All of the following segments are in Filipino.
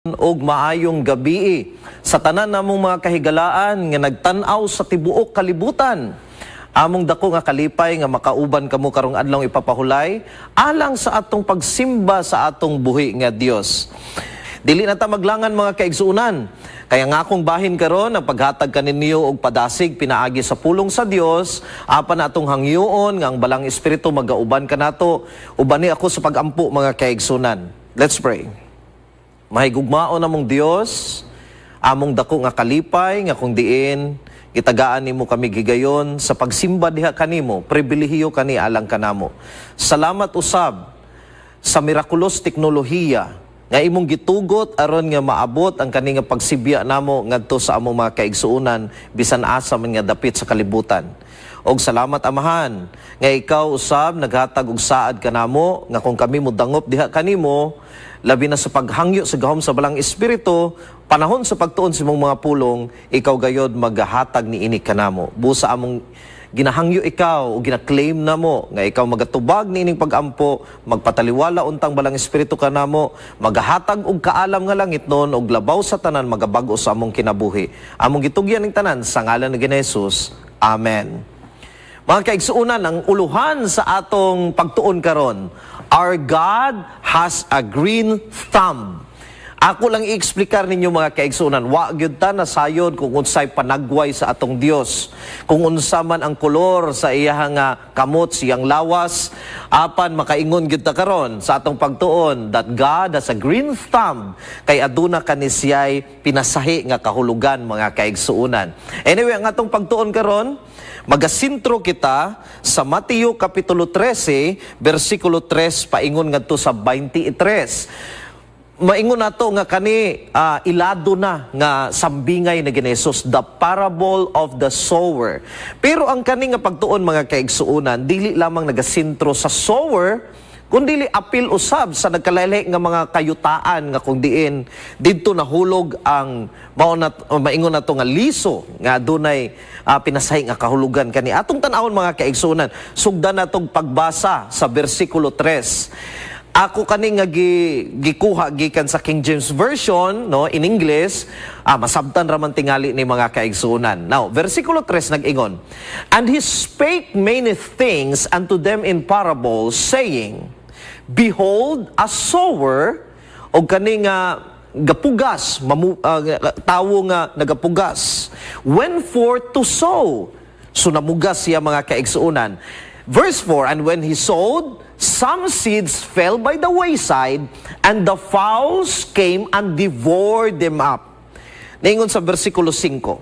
og maayong gabi sa tanan namong mga kahigalaan nga nagtan-aw sa tibuok kalibutan. Among dako nga kalipay nga makauban kamo karong adlaw ipapahulay alang sa atong pagsimba sa atong buhi nga Dios. Dili na ta maglangan mga kaigsuunan. Kaya nga akong bahin karon ang paghatag kaninyo og padasig pinaagi sa pulong sa Dios apan atong hangyoon nga ang balang espiritu magauban kanato ubani ako sa pagampo mga kaigsuunan. Let's pray. Mahigugmao namong Dios, among dako nga kalipay nga kung diin gitagaan nimo kami gigayon sa pagsimba diha kanimo, pribilehiyo kani alang kanamo. Salamat usab sa mirakulous teknolohiya nga imong gitugot aron nga maabot ang kani nga pagsibya namo ngadto sa among mga kaigsuonan bisan asa man nga dapit sa kalibutan. Og salamat Amahan nga ikaw usab naghatag og saad kanamo nga kung kami modangop diha kanimo labi na sa paghangyo sa gahom sa balang espiritu, panahon sa pagtuon sa mong mga pulong, ikaw gayod maghatag ni ini kanamo. Busa among ginahangyo ikaw o gina-claim namo nga ikaw magatubag ni ining pagampo, magpataliwala untang balang espiritu kanamo, maghatag og kaalam nga langit noon og labaw sa tanan magabag-o sa among kinabuhi. Among gitugyan ning tanan sa ngalan ni Jesus. Amen. Mga kaigsuunan, ang uluhan sa atong pagtuon karon, our God has a green thumb. Ako lang i-explicar ninyo mga kaigsuunan, wa gyud ta nasayod kung unsay panagway sa atong Dios. Kung unsa man ang kolor sa iyang kamot, siyang lawas, apan makaingon gyud ta karon sa atong pagtuon that God has a green thumb kay aduna kani siya'y pinasahi nga kahulugan mga kaigsuunan. Anyway, ang atong pagtuon karon, magasintro kita sa Mateo Kapitulo 13, versikulo 3, paingon ngadto sa 23. Maingon nato nga kani ilado na nga sambingay na ginesus, the parable of the sower. Pero ang kani nga pagtuon mga kaigsuunan, dili lamang nagasintro sa sower, kundi apil usab sa nagkalaili nga mga kayutaan nga kung diin didto nahulog ang maingon nato nga liso nga dunay pinasahi nga kahulugan kani atong tan-awon mga kaigsuunan. Sugdan natong pagbasa sa bersikulo 3. Ako kani nga gikuha gikan sa King James Version, no, in English, masabtan ra man tingali ni mga kaigsuunan. Now, versikulo 3 nag-ingon, "And he spake many things unto them in parables, saying, Behold, a sower," o kani nga gapugas, tawo nga nagapugas, "went forth to sow." So namugas siya mga kaigsuunan. Verse 4, "And when he sowed, some seeds fell by the wayside, and the fowls came and devoured them up." Naingon sa versikulo 5,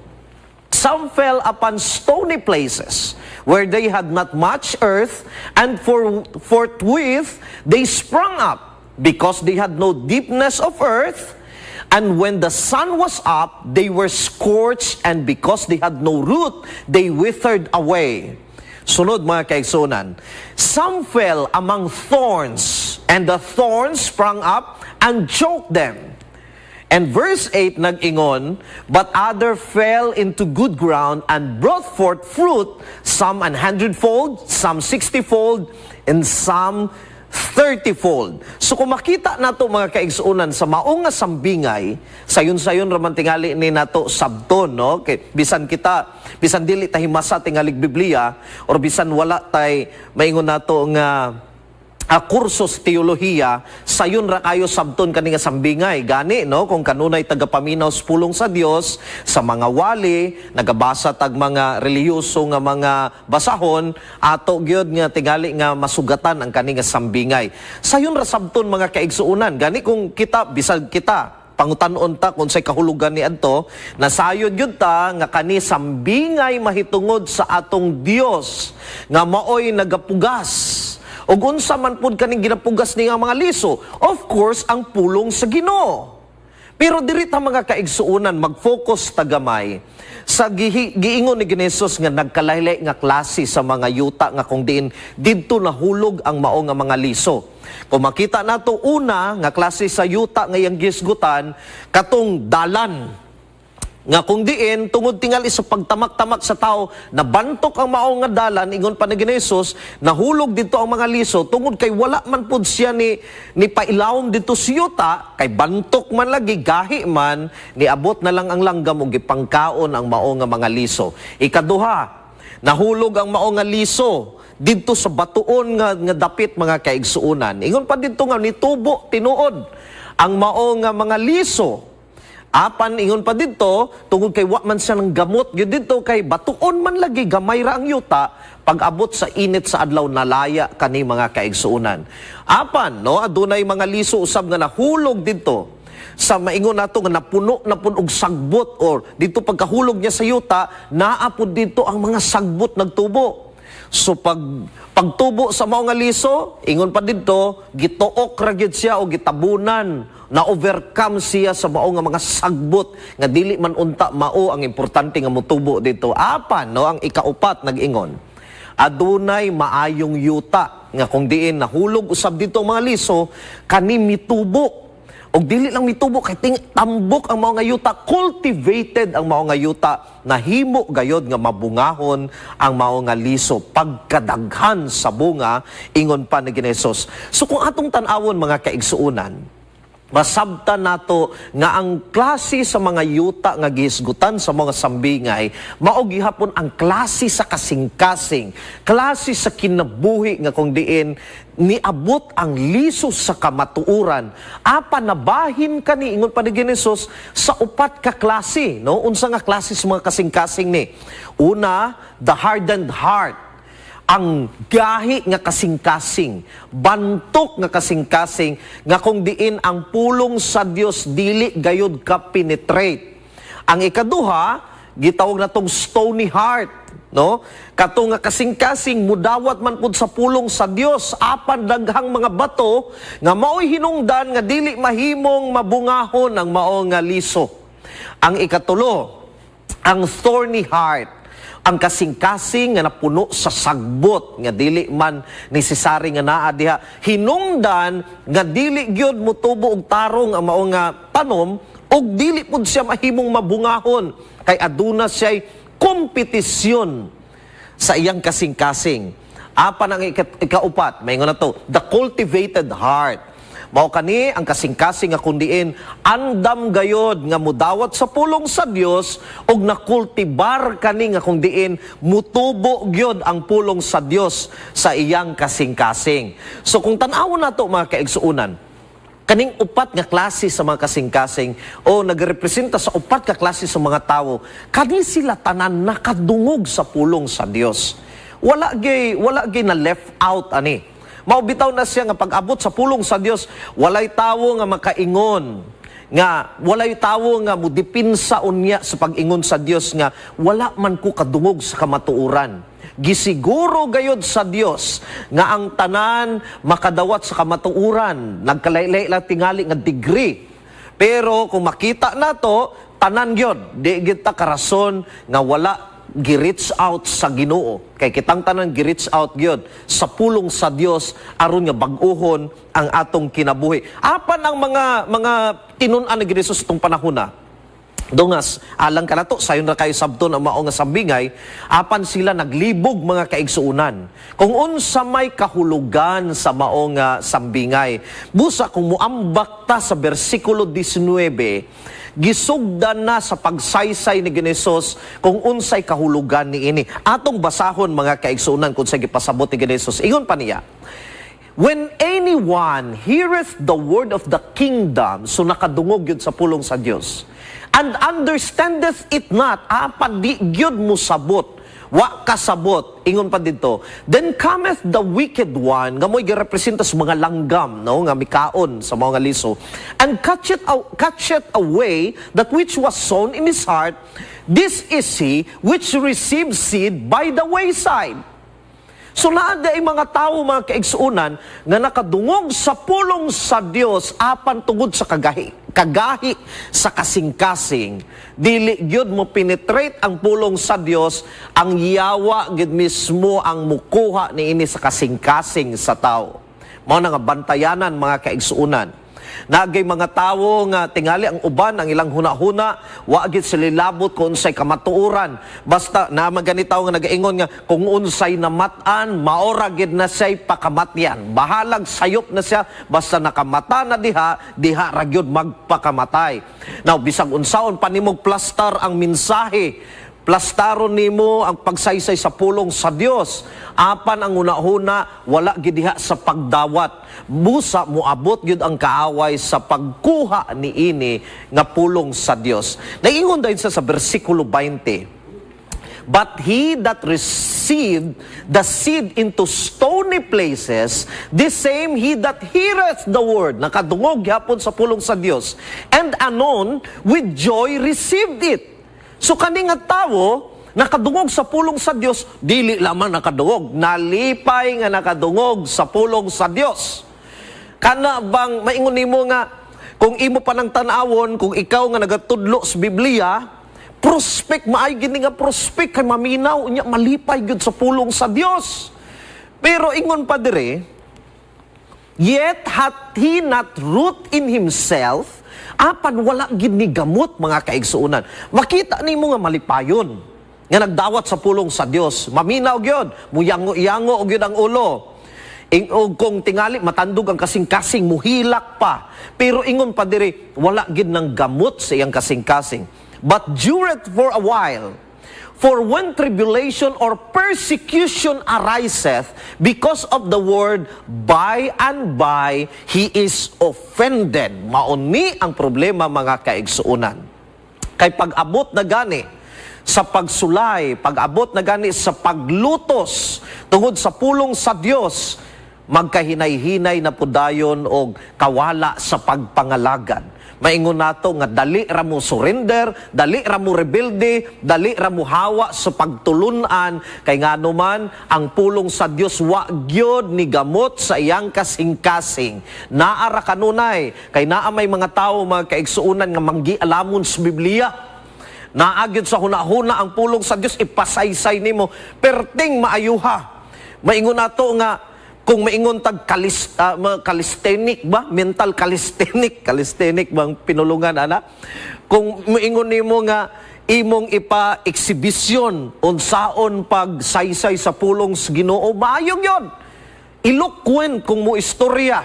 "Some fell upon stony places, where they had not much earth, and forthwith they sprung up, because they had no deepness of earth. And when the sun was up, they were scorched, and because they had no root, they withered away." Sunod mga kaigsuunan, "Some fell among thorns, and the thorns sprung up and choked them." And verse 8 nag-ingon, "But other fell into good ground and brought forth fruit, some 100-fold, some 60-fold, and some 30-fold. So kung makita nato mga kaigsuunan sa maong nga sambingay, sayon-sayon raman tingali ni nato sabton, no? Kay bisan dili ta himasa tingalig Biblia or bisan wala tay maingon nato nga kursos teolohiya, sayon ra kayo sabton kani nga sambingay gani, no, kung kanunay tagapaminaw sa pulong sa Dios sa mga wali nagabasa tag mga relihiyoso nga mga basahon ato gyud nga tingali nga masugatan ang kani nga sambingay. Sayon ra sabton mga kaigsuunan gani kung kita bisag kita pangutan-on ta kung say kahulugan ni adto, nasayod yun ta nga kani sambingay mahitungod sa atong Dios nga maoy nagapugas. O unsa man pud kaning ginapugas ni nga mga liso, of course ang pulong sa Ginoo. Pero diri ta mga kaigsuunan mag-focus tagamay sa giingon ni Jesus nga nagkalaylay nga klase sa mga yuta nga kung diin didto nahulog ang mao nga mga liso. Kung makita nato una nga klase sa yuta nga iyang gisgutan katong dalan. nga kung diin tungod tingali sa pagtamak-tamak sa tao na bantok ang mao nga dalan ingon pa ni Hesus nahulog dito ang mga liso tungod kay wala man pud siya ni pailawom dito sa yuta kay bantok man lagi gahi man niabot na lang ang langgam ug gipangkaon ang mao nga mga liso. Ikaduha, nahulog ang mao nga liso dito sa batuon nga dapit mga kaigsuonan. Ingon pa dito nga nitubo tinuod ang mao nga mga liso. Apan ingon pa dito, tungod kay wa man siya ng gamot, yun dito kay batuon man lagi, gamay ra ang yuta, pag-abot sa init sa adlaw nalaya kani mga kaigsuunan. Apan, no, adunay mga liso usab nga nahulog dito, sa maingon nato nga napuno na pud og sagbot, or dito pagkahulog niya sa yuta, naapod dito ang mga sagbot nagtubo. So pagtubo sa mao nga liso, ingon pa dito, gituok ra gyud siya o gitabunan, na-overcome siya sa mao nga mga sagbot nga dili man unta mao ang importante nga motubo dito. Apan, no, ang ikaupat nag-ingon, adunay maayong yuta nga kung diin nahulog usab dito ang mga liso, kani mitubo. Og dili lang mitubo kay tambok ang mao nga yuta, cultivated ang mao nga yuta, nahimo gayod nga mabungahon ang mao nga liso pagkadaghan sa bunga, ingon pa ni Hesus. So kung atong tan-awon mga kaigsuonan, masabtan nato nga ang klase sa mga yuta nga gihisgutan sa mga sambingay mao gihapon ang klase sa kasing-kasing, klase sa kinabuhi nga kung diin niabot ang liso sa kamatuuran. Apa nabahin kani ingon pa ni Hesus sa upat ka klase, no? Unsa nga klase sa mga kasing-kasing ni? Una, the hardened heart. Ang gahi nga kasing-kasing, bantok nga kasing-kasing, nga kung diin ang pulong sa Dios dili gayud ka penetrate. Ang ikaduha, gitawag na tong stony heart, no? Katong nga kasing-kasing mudawat man pud sa pulong sa Dios, apan daghang mga bato nga mao'y hinungdan nga dili mahimong mabungahon ang mao nga liso. Ang ikatulo, ang thorny heart. Ang kasing-kasing nga napuno sa sagbot nga dili man necessary nga naa diha, hinungdan nga dili gyud motubo og tarong ang mao nga tanom og dili pud siya mahimong mabungahon kay aduna siya'y kompetisyon sa iyang kasing-kasing. Apan ang ikaupat, maingon na to, the cultivated heart. Mao kani ang kasing-kasing nga kundiin andam gayod nga mudawat sa pulong sa Dios og nakultibar kani nga kundiin mutubo gyud ang pulong sa Dios sa iyang kasing-kasing. So kung tan-awon nato mga kaigsuonan, kaning upat nga klase sa mga kasing-kasing o nagrepresenta sa upat ka klase sa mga tawo, kani sila tanan nakadungog sa pulong sa Dios. Wala gay na left out ani. Maubitaw na siya nga pag-abot sa pulong sa Dios, walay tawo nga makaingon, nga walay tawo nga mudipinsa unya sa pag-ingon sa Dios nga wala man ko kadungog sa kamatuuran. Gisiguro gayod sa Dios nga ang tanan makadawat sa kamatuuran, nagkalaylay lang tingali nga degree. Pero kung makita nato, tanan gyud, di kita karason nga wala gi-reach out sa Ginoo. Kay kitang tanan gi-reach out gyud sa pulong sa Dios aron nga bag-ohon ang atong kinabuhi. Apan ang mga tinun-an ni Hesus tong panahon na dungas alang kanato sayon ra kayo sabton ang mao nga sambingay, apan sila naglibog mga kaigsuonan kung unsa may kahulugan sa mao nga sambingay. Busa kung muambak ta sa bersikulo 19, gisugdan na sa pagsaysay ni Hesus kung unsay kahulugan ni ini. Atong basahon mga kaigsuonan kung sa gipasabot ni Hesus. Ingon pa niya, when anyone heareth the word of the kingdom, so nakadungog yun sa pulong sa Dios, and understandeth it not, apan di gyud mo sabot, wa kasabot, ingon pa dito, then cometh the wicked one, nga mo'y girepresenta sa mga langgam, no, nga mikaon sa mga liso, and catcheth away that which was sown in his heart. This is he which received seed by the wayside. So naada ay mga tao, mga kaigsuonan, nga nakadungog sa pulong sa Dios apan tungod sa kagahi sa kasing-kasing. Dili gyud mo penetrate ang pulong sa Dios, ang yawa gyud mismo ang mukuha niini sa kasing-kasing sa tao. Mao nga bantayanan mga kaigsuonan. Nagay mga tawo nga tingali ang uban ang ilang huna-huna, wa gid sila labot kung unsay kamatuoran. Basta na maganitaw nga nagaingon nga kung unsay namatan, maora gid na siya'y pakamatyan. Bahalag sayop na siya basta nakamata na diha ra gyud magpakamatay. Now bisag unsaon pa nimog plastar ang mensahe, plastaron nimo ang pagsaysay sa pulong sa Dios. Apan ang una-una, wala gid diha sa pagdawat. Busa moabot gyud ang kaaway sa pagkuha niini nga pulong sa Dios. Naingon dahil sa bersikulo 20. But he that received the seed into stony places, the same he that heareth the word, nakadungog gyapon sa pulong sa Dios, and anon with joy received it. So kani nga tawo, nakadungog sa pulong sa Dios, dili lamang nakadungog, nalipay nga nakadungog sa pulong sa Dios. Kana bang maingon nimo nga, kung imo pa nang tan-awon, kung ikaw nga nagatudlo sa Biblia, prospect, maay gini nga prospect, kay maminaw, unya malipay gyud sa pulong sa Dios. Pero ingon pa dire, yet hath he not root in himself, apan wala gid ni gamot, mga kaigsuunan. Makita nimo nga malipayon nga nagdawat sa pulong sa Dios. Maminaw gyud, muyango-yango og gyud ang ulo. Og kung tingali matandog ang kasing-kasing, muhilak pa. Pero ingon pa diri, wala gid nang gamot sa iyang kasing-kasing. But dureth for a while. For when tribulation or persecution ariseth because of the word, by and by he is offended. Mauni ang problema, mga kaigsuunan. Kay pag-abot na gani sa pagsulay, pag-abot na gani sa paglutos tungod sa pulong sa Dios, magkahinay-hinay na pudayon og kawala sa pagpangalagad. Maingon nato nga dali ra mo surrender, dali ra mo rebelde, dali ra mo hawa sa pagtulunan, kay ngano man ang pulong sa Dios wa gyud ni gamot sa iyang kasing-kasing. Naa ra kanunay, kay naa may mga tawo, mga kaigsuunan, nga manggialamon sa Biblia. Naa gyud sa hunahuna ang pulong sa Dios, ipasaysay nimo, perting maayuha. Maingon nato nga kung maingon tag calisthenic ba? Mental calisthenic bang pinulungan, ana? Kung maingon nimo nga imong ipa-exhibition unsaon pagsaysay sa pulong sa Ginoo, maayong yon. Eloquent kung mo istorya.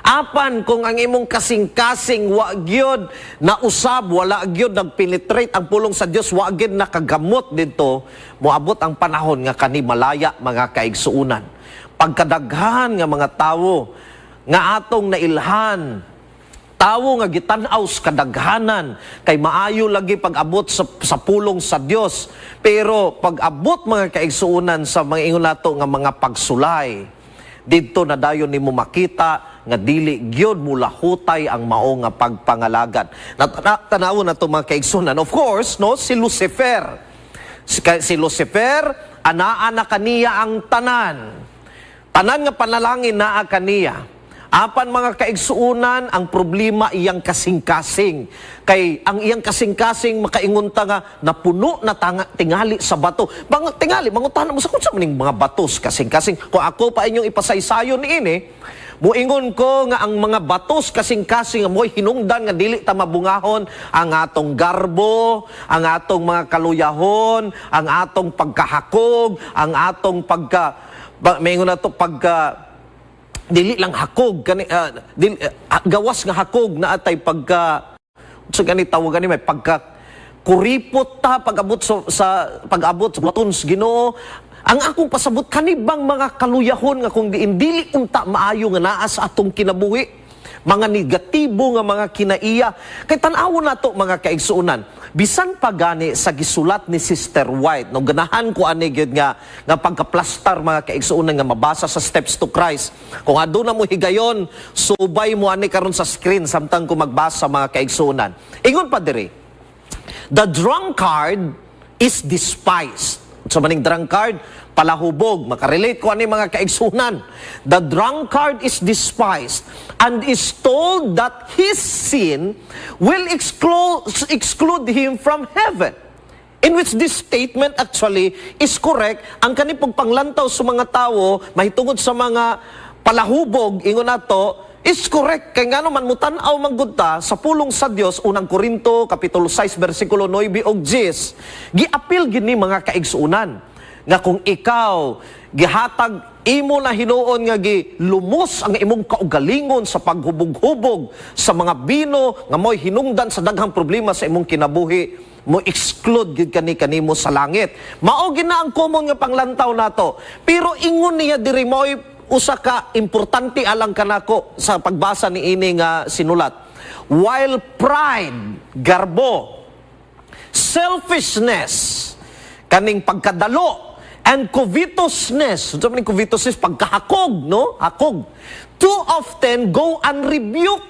Apan kung ang imong kasing-kasing wa gyud na usab, wala gyud nagpenetrate ang pulong sa Dios, wa gyud nakagamot dito, moabot ang panahon nga kani malaya, mga kaigsuunan. Pagkadaghan nga mga tawo nga atong nailhan, tawo nga gitan-aw sa kadaghanan, kay maayo lagi pag-abot sa pulong sa Dios. Pero pag-abot, mga kaigsuunan, sa mga ingon nato nga mga pagsulay, didto na dayon nimo makita nga dili gyud mulahutay ang mao nga pagpangalagad. Tanawon nato, mga kaigsuunan, of course, no, si Lucifer. Si Lucifer, anaa na kaniya ang tanan. Tanan nga panalangin naa kaniya. Apan, mga kaigsuunan, ang problema iyang kasing-kasing. Kay ang iyang kasing-kasing makaingunta nga napuno na tingali sa bato. Tingali, mangutanan mo sa kung sa maning mga batos kasing-kasing. Kung ako pa inyong ipasaysayon ini, muingon ko nga ang mga batos kasing-kasing mo'y hinungdan nga dili ta mabungahon ang atong garbo, ang atong mga kaluyahon, ang atong pagkahakog, ang atong maingon na to dili lang hakog gawas nga hakog na atay so gani tawag gani may kuripot ta pag-abot sa baton sa Ginoo. Ang akong pasabot kanibang mga kaluyahon nga kung dili unta maayo nga naa sa atong kinabuhi, mga negatibo nga mga kinaiya. Kay tan-awon nato, mga kaigsuunan, bisan pa gani sa gisulat ni Sister White, no, ganahan ko ani gyud nga pagkaplastar, mga kaigsuunan, nga mabasa sa Steps to Christ. Kung aduna mo higayon, subay mo ani karon sa screen samtang ko magbasa, mga kaigsuunan. Ingon pa diri, the drunkard is despised. So maning drunkard, palahubog, makarelate ko ani, mga kaigsunan. The drunkard is despised and is told that his sin will exclude him from heaven. In which this statement actually is correct. Ang kanipong panglantaw sa mga tao, mahitungod sa mga palahubog, ingon nato, is correct. Kaya nga naman, mutanaw manggudta sa pulong sa Dios, unang Korinto, Kapitulo 6, versikulo 9 o 10, giapil gini mga kaigsuunan, nga kung ikaw, gihatag imo na hinuon nga lumos ang imong kaugalingon sa paghubog-hubog sa mga bino nga mo'y hinungdan sa daghang problema sa imong kinabuhi, mo exclude gid kanimo sa langit. Mao gina ang common nga panglantaw nato. Pero ingon niya diri mo'y usa ka importante alang kanako sa pagbasa ni ini nga sinulat. While pride, garbo, selfishness, kaning pagkadalo, and covetousness, so maning covetousness, pagkahakog, no? Hakog. Too often go unrebuked.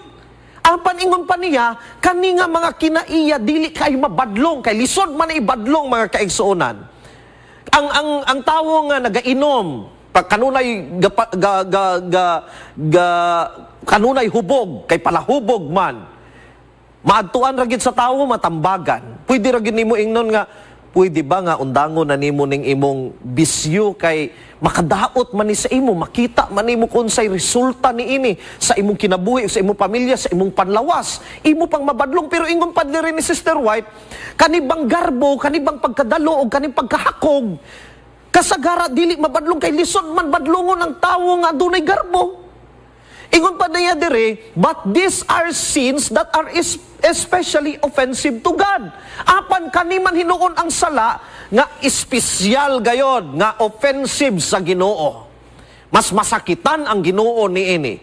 Ang paningon pa niya, kani nga mga kinaiya, dili kay mabadlong, kay lisod man ibadlong mga kaigsuonan. Ang tawo nga nagainom, pag kanunay hubog, kay palahubog man, maadtuan ra gid sa tawo, matambagan. Pwede ra gid nimo ingnon nga, pwede ba nga undangon na nimo ning imong bisyo kay makadaot man ni sa imo, makita man nimo kung say resulta ni ini sa imong kinabuhi, sa imong pamilya, sa imong panlawas, imo pang mabadlong. Pero ingon pa diri ni Sister White, kanibang garbo, kanibang pagkadalo o kanibang pagkahakog, kasagara dili mabadlong kay lisod man badlongon ang tawo nga adunay garbo. Ingon pa niya diri, but these are sins that are especially offensive to God. Apan kaniman hinuon ang sala nga espesyal gayod, nga offensive sa Ginoo. Mas masakitan ang Ginoo niini.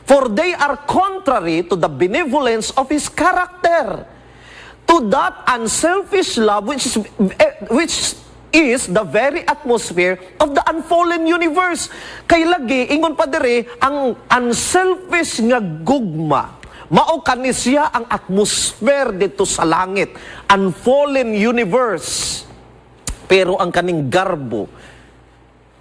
For they are contrary to the benevolence of His character, to that unselfish love which is the very atmosphere of the unfallen universe. Kay lagi, ingon pa diri, ang unselfish nga gugma, mao kani siya ang atmosphere dito sa langit, unfallen universe. Pero ang kaning garbo,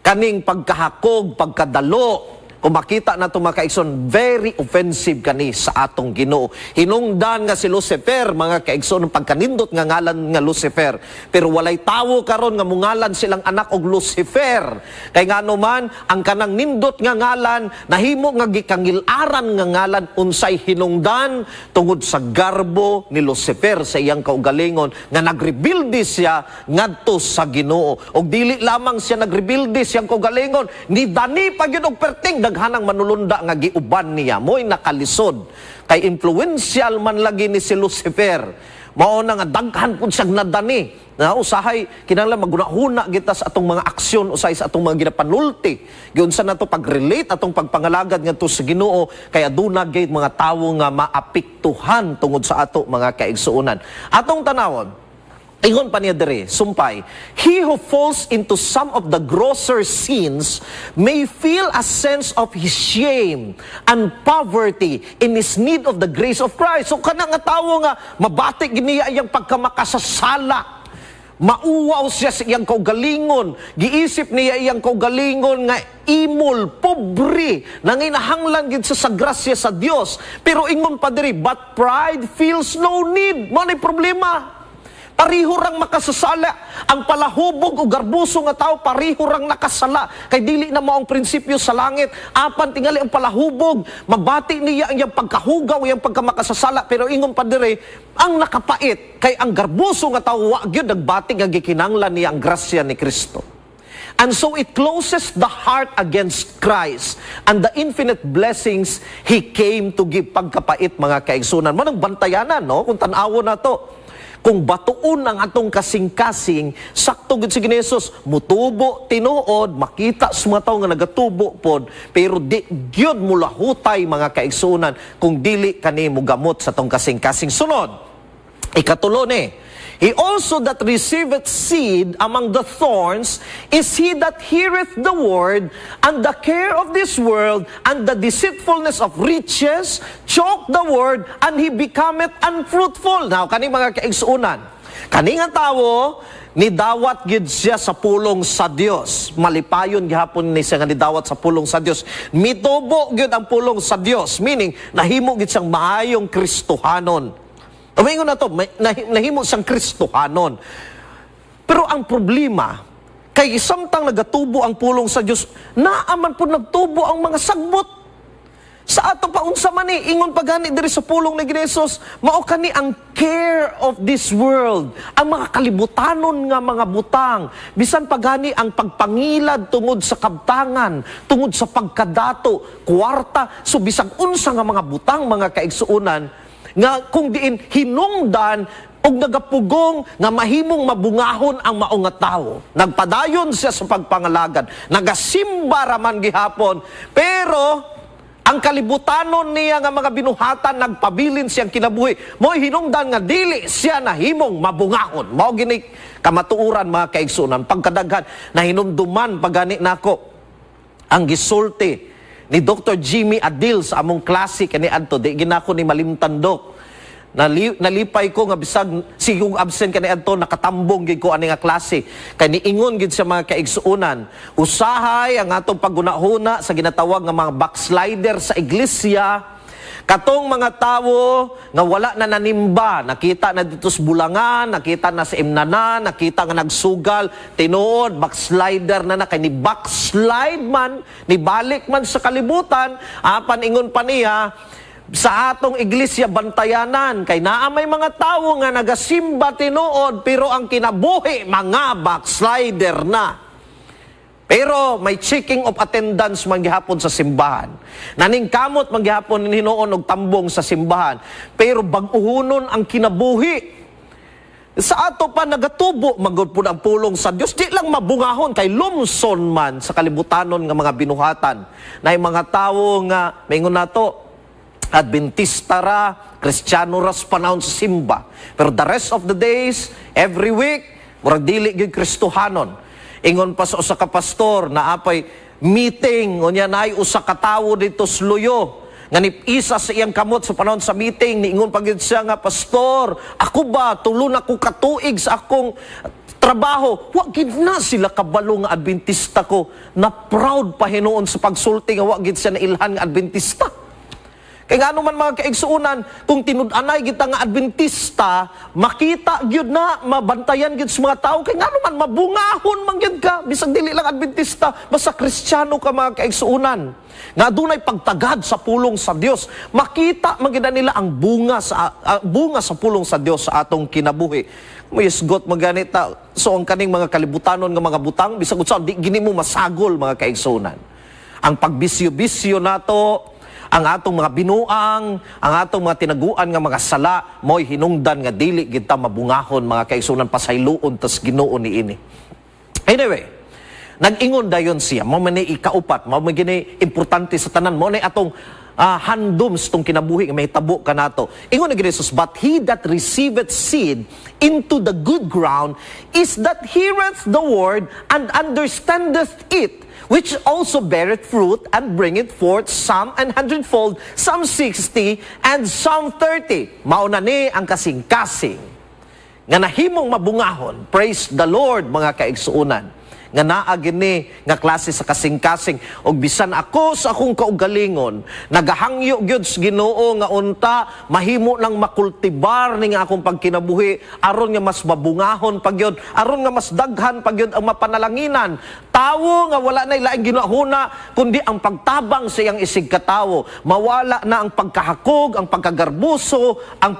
kaning pagkahakog, pagkadalo, kung makita na ito mga kaigsoon, very offensive kani sa atong Ginoo. Hinungdan nga si Lucifer, mga kaigsoon, pagkanindot nga ngalan nga Lucifer. Pero walay tawo karon nga mungalan silang anak og Lucifer. Kay nga naman, ang kanang nindot nga ngalan, nahimo nga gikangilaran nga ngalan, unsay hinungdan tungod sa garbo ni Lucifer sa iyang kaugalingon, nga nagrebuilde siya ngadto sa Ginoo. Og dili lamang siya nagrebuilde siyang kaugalingon, ni dani pa gyud og perting daghanang manulunda nga giuban niya, mo'y nakalisod. Kay influential man lagi ni si Lucifer. Mao na nga daghan pud siyang nadani. Na usahay kinahanglan magunahuna kita sa atong mga aksyon, usahay sa atong mga ginapanulti. Giunsa nato pag-relate atong pagpangalagad ngadto sa Ginoo, kay aduna gayud mga tawo nga maapektuhan tungod sa ato mga kaigsuonan. Atong tanawon, ingon pa niya diri, sumpay, he who falls into some of the grosser sins may feel a sense of his shame and poverty in his need of the grace of Christ. So kana nga tawo nga mabatik niya iyang pagkamakasasala, mauwaw siya sa iyang kaugalingon, giisip niya iyang kaugalingon nga imol, pobre, nanginahanglan gid sa grasya sa Dios. Pero ingon pa diri, but pride feels no need. Mo nay problema. Pariho rang makasasala. Ang palahubog o garbuso nga tao, pariho rang nakasala. Kay dili na mo ang prinsipyo sa langit. Apan tingali ang palahubog, mabati niya ang iyang pagkahugaw, iyang pagkamakasasala. Pero ingon pa dire, ang nakapait, kay ang garbuso nga tao, wa gyud nagbati nga gikinanglan niya ang grasya ni Kristo. And so it closes the heart against Christ and the infinite blessings He came to give. Pagkapait, mga kaigsunan. Manang bantayanan, no? Kung tanawo na to. Kung batuon ang atong kasing-kasing, sakto gud si Jesus, mutubo, tinuod, makita sa mga tawo nga nagatubo pod, pero di gyud mulahutay mga kaigsunan kung dili kani mo gamot sa tong kasing-kasing. Sunod, ikatulo ni, he also that receiveth seed among the thorns is he that heareth the word, and the care of this world and the deceitfulness of riches choke the word, and he becometh unfruitful. Now, kani mga kaigsuunan, kani nga tawo, nidawat gid siya sa pulong sa Dios. Malipayon gihapon ni siya nga nidawat sa pulong sa Dios. Mitubo gid ang pulong sa Dios, meaning nahimo gid siyang maayong Kristohanon. Umingon na to, nahimo siyang Kristohanon. Pero ang problema, kay samtang nagatubo ang pulong sa Diyos, naaman po nagtubo ang mga sagbot. Sa ato pa unsa man ni ingon pagani diri sa pulong ni Hesus, mao kani ang care of this world, ang mga kalibutanon nga mga butang, bisan pagani ang pagpangilad tungod sa kabtangan, tungod sa pagkadato, kwarta, so bisag unsa nga mga butang mga kaigsuonan nga kung diin hinungdan og nagapugong nga mahimong mabungahon ang mao nga tawo. Nagpadayon siya sa pagpangalagad, nagasimba raman gihapon, pero ang kalibutanon niya nga mga binuhatan nagpabilin siyang kinabuhi. Mo'y hinungdan nga dili siya nahimong mabungahon. Mao gini kamatuuran mga kaigsunan. Pagkadaghan na hinumduman pagani nako ang gisulti ni Dr. Jimmy Adil sa among klase kani adto di ginako ni malimtandok. Nalipay ko nga bisag sigong absent kani adto nakatambong gid ko ani nga klase kay niingon gid sa mga kaigsuonan, usahay ang atong paggunahuna sa ginatawag nga mga backslider sa iglesia, katong mga tawo nga wala na nanimba, nakita na dito sa bulangan, nakita na sa imnanan, nakita nga nagsugal, tinuod backslider na kay ni backslide man, ni balik man sa kalibutan, apan ingon pa niya sa atong iglesia bantayanan kay naa may mga tawo nga nagasimba tinuod pero ang kinabuhi mga backslider na. Pero may checking of attendance man gihapon sa simbahan. Naningkamot man gihapon hinuon og tambong sa simbahan. Pero bag-uhunon ang kinabuhi. Sa ato pa nagatubo magud pud ang pulong sa Dios, di lang mabungahon kay lumson man sa kalibutanon nga mga binuhatan. Na mga tawo nga maingon nato Adventista ra, Kristiyano ra sa panahon sa simba. Pero the rest of the days, every week, murag dili gyud Kristohanon. Ingon pa sa usa ka pastor na apay meeting, unya naay usa ka tawo dito sa Luyo. Nga isa sa iyang kamot sa panahon sa meeting, niingon pa gyud siya nga, pastor, ako ba tulo na ko katuig sa akong trabaho, wa gid na sila kabalo nga Adventista ko. Na proud pa hinuon sa pagsulti nga wa gid siya na ilhan nga Adventista. Kaya nga naman mga kaigsuunan, kung tinud-anay kita nga Adventista, makita gyud na, mabantayan gyud sa mga tao, kaya nga naman mabungahon man gyud ka, bisag dili lang Adventista, basta Kristiyano ka mga kaigsuunan. Nga dunay pagtagad sa pulong sa Dios, makita man gyud nila ang bunga sa pulong sa Dios sa atong kinabuhi. Mayisgot maganita, so ang kaning mga kalibutanon nga mga butang, bisag unsa di gini mo masagol mga kaigsuunan. Ang pagbisyo-bisyo nato, ang atong mga binuang, ang atong mga tinaguan nga mga sala, mo'y hinungdan nga dili kita mabungahon mga kaigsunan pasayloon tas Ginoo niini. Anyway, nag-ingon dayon siya, mo man ni ikaupat, mo man gini importante sa tanan, mo ni atong handoms tong kinabuhi nga mahitabo kanato. Ingon ni Jesus, but he that receiveth seed into the good ground is that heareth the word and understandeth it, which also beareth fruit and bringeth forth some 100-fold, some 60, and some 30. Mauna ni ang kasing-kasing nga nahimong mabungahon. Praise the Lord mga kaigsuunan. Nga naa gini nga klase sa kasing-kasing, og bisan ako sa akong kaugalingon nagahangyo gyud sa Ginoo nga unta mahimo nang makultibar ning akong pagkinabuhi aron nga mas mabungahon pagyud, aron nga mas daghan pagyud ang mapanalanginan. Tawo nga wala na ilaing ginahuna kundi ang pagtabang sa iyang isig katawo, mawala na ang pagkahakog, ang pagkagarbuso, ang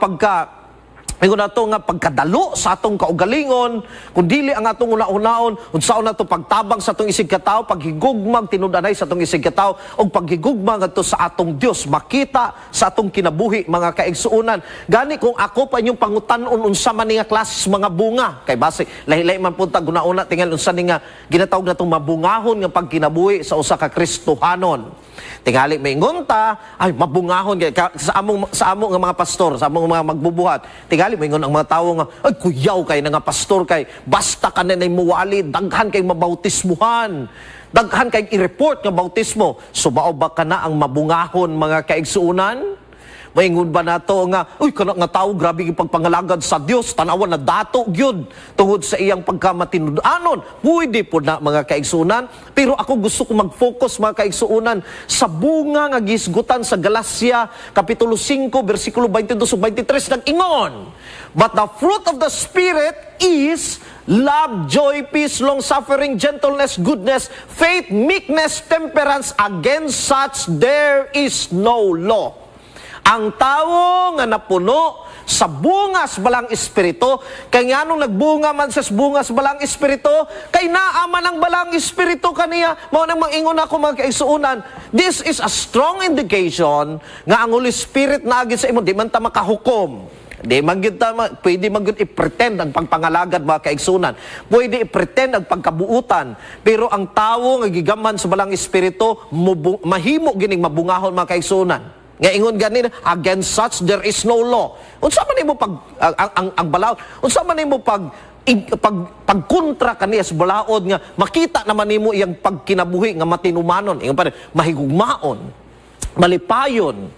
Mingon nato nga pagkadalo sa atong kaugalingon, kung dili ang atong una-unaon, unsaon nato pagtabang sa atong isig katawo, paghigugmang tinud-anay sa atong isig katawo, o paghigugmang ato sa atong Dios, makita sa atong kinabuhi mga kaigsuunan. Gani kung ako pa inyong pangutan-on unsa man nga klases mga bunga, kay base lahi-lahi man punta guna-una tingal unsa ni nga ginatawag natong mabungahon nga pagkinabuhi sa usa ka Kristohanon. Tingali may ngunta, ay mabungahon sa among nga mga pastor, sa among mga magbubuhat. Tingali may ngun ang mga tawo nga, ay kuyaw kay na nga pastor kay basta ka na muwali, daghan kay mabautismuhan, daghan kay i-report nga bautismo. So bao ba ka na ang mabungahon mga kaigsuunan? Maingon ba nato nga, uy, kana nga tao, grabe yung pagpangalagad sa Dios, tanawan na dato, gyud tungod sa iyang pagkamatinudanon. Pwede po na, mga kaigsuunan, pero ako gusto ko mag-focus, mga kaigsuunan, sa bunga nga gisgutan sa Galacia, Kapitulo 5, versikulo 22-23, nag-ingon, but the fruit of the Spirit is love, joy, peace, long-suffering, gentleness, goodness, faith, meekness, temperance. Against such there is no law. Ang tao nga napuno sa bungas balang espiritu, kay nga nung nagbunga man sa bungas balang espiritu, kay naaman ang balang espiritu kaniya. Mao nang mangingon ako, mga kaigsuunan, this is a strong indication nga ang Holy Spirit na agad sa imo, di man ta makahukom. Di pwede magyud i-pretend ang pagpangalagad, mga kaigsunan. Pwede i-pretend ang pagkabuutan. Pero ang tao nga gigamhan sa balang espiritu, mahimo gining mabungahon, mga kaigsunan. Nga ingon ganin, against such there is no law. Unsa man nimo pag ang balaod, unsa man nimo pagkontra kaniya sa balaod nga makita naman nimo iyang pagkinabuhi nga matinumanon, ingon pa rin, mahigugmaon, malipayon.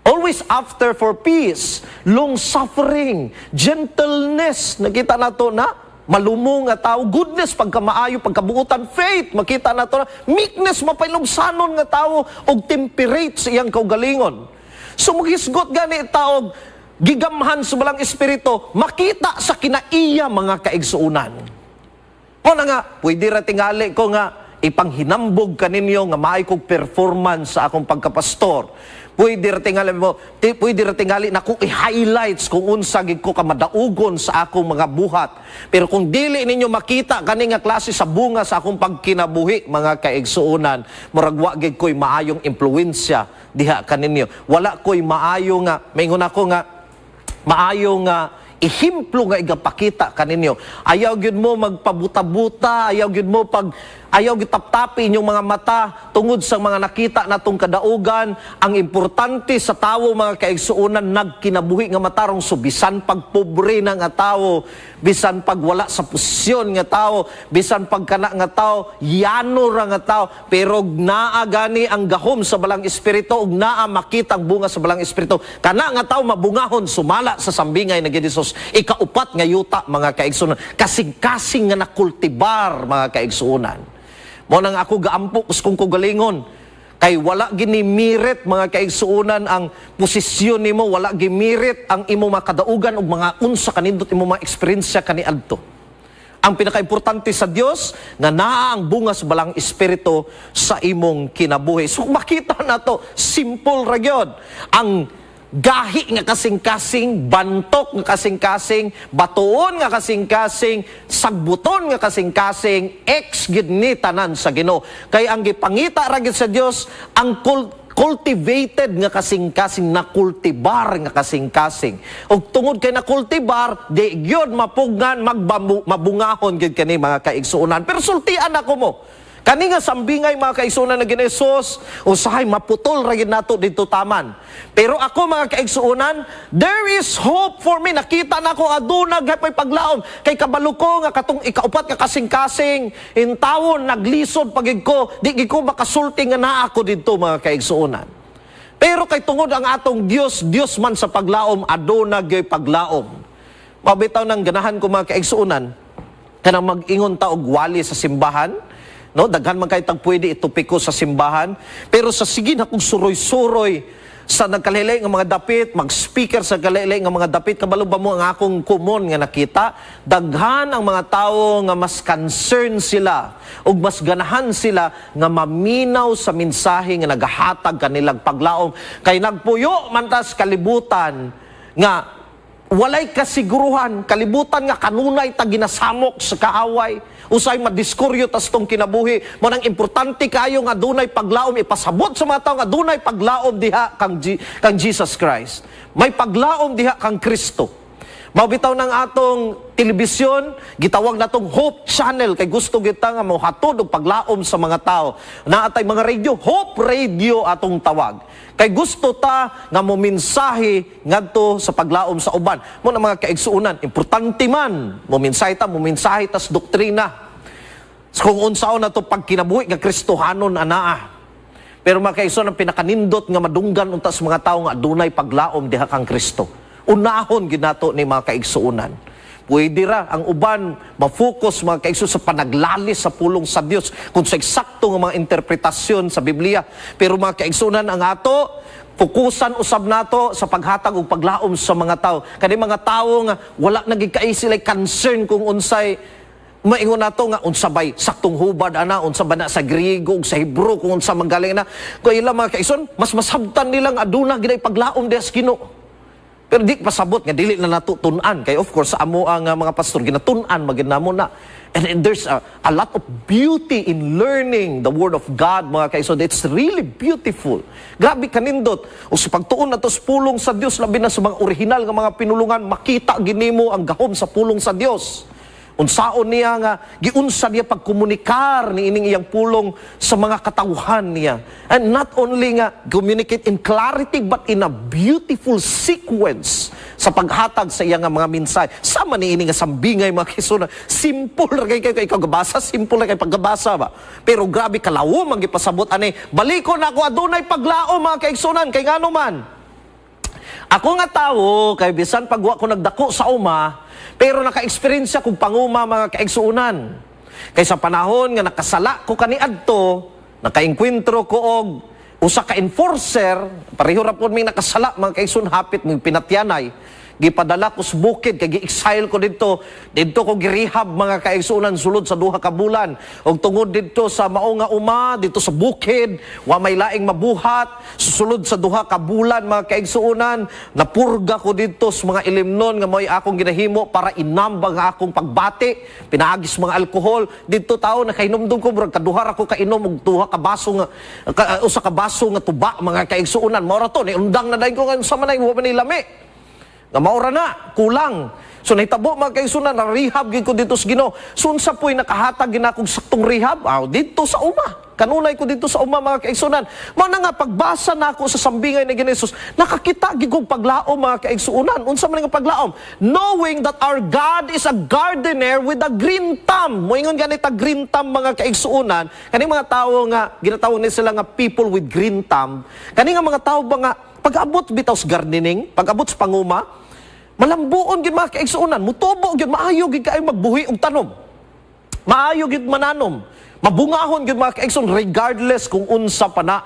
Always after for peace, long-suffering, gentleness. Nakita nato na malumong nga tao, goodness, pagkamaayo, pagkabuutan, faith. Makita nato na meekness, mapailugsanon nga tao, og temperate sa iyang kaugalingon. So magisgot gani tao, gigamhan sa balang espiritu, makita sa kinaiya, mga kaigsuunan. O na nga, pwede ratingali ko nga, ipanghinambog kaninyo nga maay kog performance sa akong pagkapastor. Pwede ratingali na kung i-highlights kung unsa gid ko ka madaugon sa akong mga buhat. Pero kung dili ninyo makita kani nga klase sa bunga sa akong pagkinabuhi, mga kaigsuunan, murag wa gid ko'y maayong impluwensya diha kaninyo. Wala ko'y maayo nga, maingon ako nga, maayo nga ihimplo nga igapakita kaninyo. Ayaw gyud mo magpabuta-buta, ayaw gyud mo ayaw gitaptapi inyong mga mata tungod sa mga nakita natong kadaugan. Ang importante sa tawo, mga kaigsuunan, nagkinabuhi nga matarong, so bisan pagpobre na nga tawo, bisan pagwala sa posisyon nga tawo, bisan pagkana nga tawo, yano ra nga tawo, pero naa gani ang gahom sa balang espiritu, ug naa makita ang bunga sa balang espiritu, kana nga tawo mabungahon sumala sa sambingay na Dios. Ikaupat nga yuta, mga kaigsuunan, kasing-kasing nga nakultibar, mga kaigsuunan. Mo nang ako gaampo kung kugalingon, kay wala ginimirit, mga kaigsuunan, ang posisyon nimo, wala gimirit ang imo makadaugan ug mga unsa kanindot imo mga eksperyensya kaniadto. Ang pinakaimportante sa Dios nga naa ang bunga sa balang espiritu sa imong kinabuhi. So makita nato, simple ra gyud. Ang gahi nga kasing-kasing, bantok nga kasing-kasing, batuon nga kasing-kasing, sagbuton nga kasing-kasing, gid ni tanan sa Ginoo. Kay ang gipangita ra gid sa Dios, ang cultivated nga kasing-kasing, nakultibar nga kasing-kasing. Og tungod kay nakultibar, di gyud mapugnan, mabungahon gid kani, mga kaigsuunan. Pero sultian ako mo, kani nga sambingay, mga kaigsuunan na ginesos, usahay maputol ra gid nato dito taman. Pero ako, mga kaigsuunan, there is hope for me. Nakita na ko aduna gapay paglaom, kay kabalo ko nga katong ikaupat nga kasing-kasing intawon naglisod pagig ko, di gid ko makasulti nga naa ako didto, mga kaigsuunan. Pero kay tungod ang atong Dios, Dios man sa paglaom, aduna gyud paglaom. Mabitaw nang ganahan ko, mga kaigsuunan, kanang mag-ingon ta og wali sa simbahan. No, daghan man kay tag pwede itupiko sa simbahan, pero sa sige na kung suroy-suroy sa nagkalilay nga mga dapit, mag-speaker sa kalilay nga mga dapit, kabalo ba mo ang akong kumon nga nakita, daghan ang mga tao nga mas concerned sila ug mas ganahan sila nga maminaw sa mensahe nga nagahatag kanilang paglaom, kay nagpuyo man tas kalibutan nga walay kasiguruhan, kalibutan nga kanunay ta ginasamok sa kaaway, usay madiskuryo tas tong kinabuhi. Mo nang importante kayo nga dunay paglaom, ipasabot sa mga tawo nga dunay paglaom diha kang Jesus Christ. May paglaom diha kang Kristo. Mabitaw ng atong telebisyon, gitawag natong Hope Channel, kay gusto kita nga mohatod og paglaom sa mga tao. Naatay mga radio, Hope Radio atong tawag. Kay gusto ta nga momensahe ngadto sa paglaom sa uban. Mo na mga kaigsuunan, importante man momensahe tas doktrina. So, kung unsaon na to pagkinabuhi nga Kristohanon anaa. Pero mga kaigsoon, ang pinakanindot nga madunggan unta sa mga tao nga adunay paglaom diha kang Kristo. Unahon ginato ni mga kaigsuonan. Pwede ra ang uban ma-focus mga kaigsoon sa panaglalis sa pulong sa Dios kung sa eksakto nga mga interpretasyon sa Biblia. Pero mga kaigsuonan, ang ato fokusan usab nato sa paghatag ug paglaom sa mga tao. Kani mga tao nga wala nagikaay sila concern kung unsay maingon nato nga unsa bay saktong hubad ana, unsa ba na sa Griego ug sa Hebro, kung unsa magaling na. Kung ila mga kaigsoon, mas masabtan nilang aduna gid paglaom diha sa Ginoo. Pero di pasabot nga dili na natutun-an kay of course sa amo ang mga pastor ginatun-an maginamo na. And there's a lot of beauty in learning the Word of God, mga kaigsoon. It's really beautiful. Grabe kanindot. O sa pagtuon na to sa pulong sa Dios, labi na sa mga original nga mga pinulungan, makita ginimo ang gahom sa pulong sa Dios. Unsaon niya nga, giunsa niya pagkomunikar ni ining iyang pulong sa mga katawhan niya. And not only nga communicate in clarity, but in a beautiful sequence sa paghatag sa iyang mga minsay. Sama ni ining sambingay mga kaigsoon. Simple ra kay ikaw gabasa, simple ra kay paggabasa ba. Pero grabe kalawom ang gipasabot ani. Balikon ako adunay paglaom mga kaigsunan kay ngano man. Ako nga tawo kay bisan pagwa ko nagdako sa uma, pero naka-experience kong panguma mga kaigsuunan. Kay sa panahon nga nakasala ko kaniadto, naka-enkwentro ko og usa ka enforcer, pareho ra pud mi nakasala mga kaigsuon, hapit mig pinatyanay. Gipadala ko sa bukid, kay gi-exile ko dito ko girehab mga kaigsuunan sulod sa 2 ka bulan. Og tungod dito sa mao nga uma, dito sa bukid, wa may laing mabuhat, susulod sa 2 ka bulan mga kaigsuunan, napurga ko dito sa mga ilimnon nga mo'y akong ginahimo para inambang akong pagbati, pinaagis mga alkohol. Dito tao nakahinumdum ko, murag kaduhar ako kainom og 2 ka baso nga, usa ka baso nga tuba mga kaigsuunan. Mao ra to, niundang na dayon ko nga sa manay wa man lami. Nga maura na, kulang. So nahitabo mga kaigsuonan, na-rehab gid ko dito sa Ginoo. So unsa po'y nakahatag gina kong saktong rehab? Dito sa uma. Kanunay ko dito sa uma mga kaigsuonan. Mao na nga pagbasa na ako sa sambingay ni Jesus, nakakita gid kong paglaom mga kaigsuonan. Unsa man nga paglaom? Knowing that our God is a gardener with a green thumb. Moingon ganit a green thumb mga kaigsuonan. Kani mga tawo nga ginatawag ni sila nga people with green thumb. Kani nga mga tawo ba nga pag-abot bitaw sa gardening, pag-abot sa panguma, malambuon gid mga kaigsuonan, mutubo gid, maayo gid kaayo magbuhi og tanom. Maayo gid mananom. Mabungahon gid mga kaigsuon regardless kung unsa pa na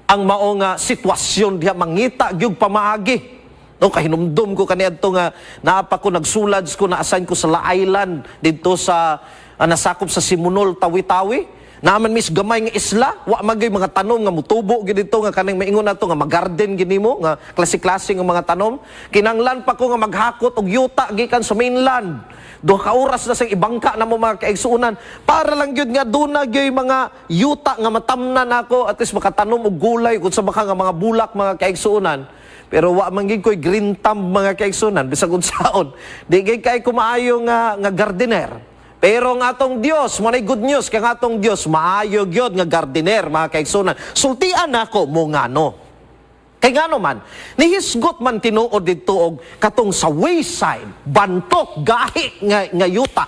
ang mao nga sitwasyon diha, mangita gyud pamaagi. No, kahinumdum ko kaniadto nga naapa ko nagsulad ko, na-assign ko sa La Island dito sa nasakop sa Simunol, Tawi-Tawi. Naaman mis gamay nga isla, wa magay mga tanom nga mutubo gid dito nga kanang maingon nato nga magarden ginimo nga klase-klase nga mga tanom. Kinanglan pa ko nga maghakot og yuta gikan sa mainland. 2 ka oras na sa ibangka na mo mga kaigsuonan para lang gyud nga duna gyud mga yuta nga matamnan nako, at least makatanom og gulay kun sa baka nga mga bulak mga kaigsuonan. Pero wa man gid koy green thumb mga kaigsuonan bisag unsaon. Di gid kay kumaayo nga gardener. Pero ang atong Dios, manay good news, kay ang atong Dios, maayo gyud nga gardener, mga kaigsuonan. Sultian nako mo ngano. Kay ngano man, nihisgot man tinuod dito og katong sa wayside, bantok, gahi nga yuta.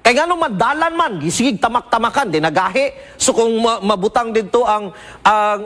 Kay ngano man, dalan man, gisigig tamak-tamakan, di nagahi. So kung mabutang dito ang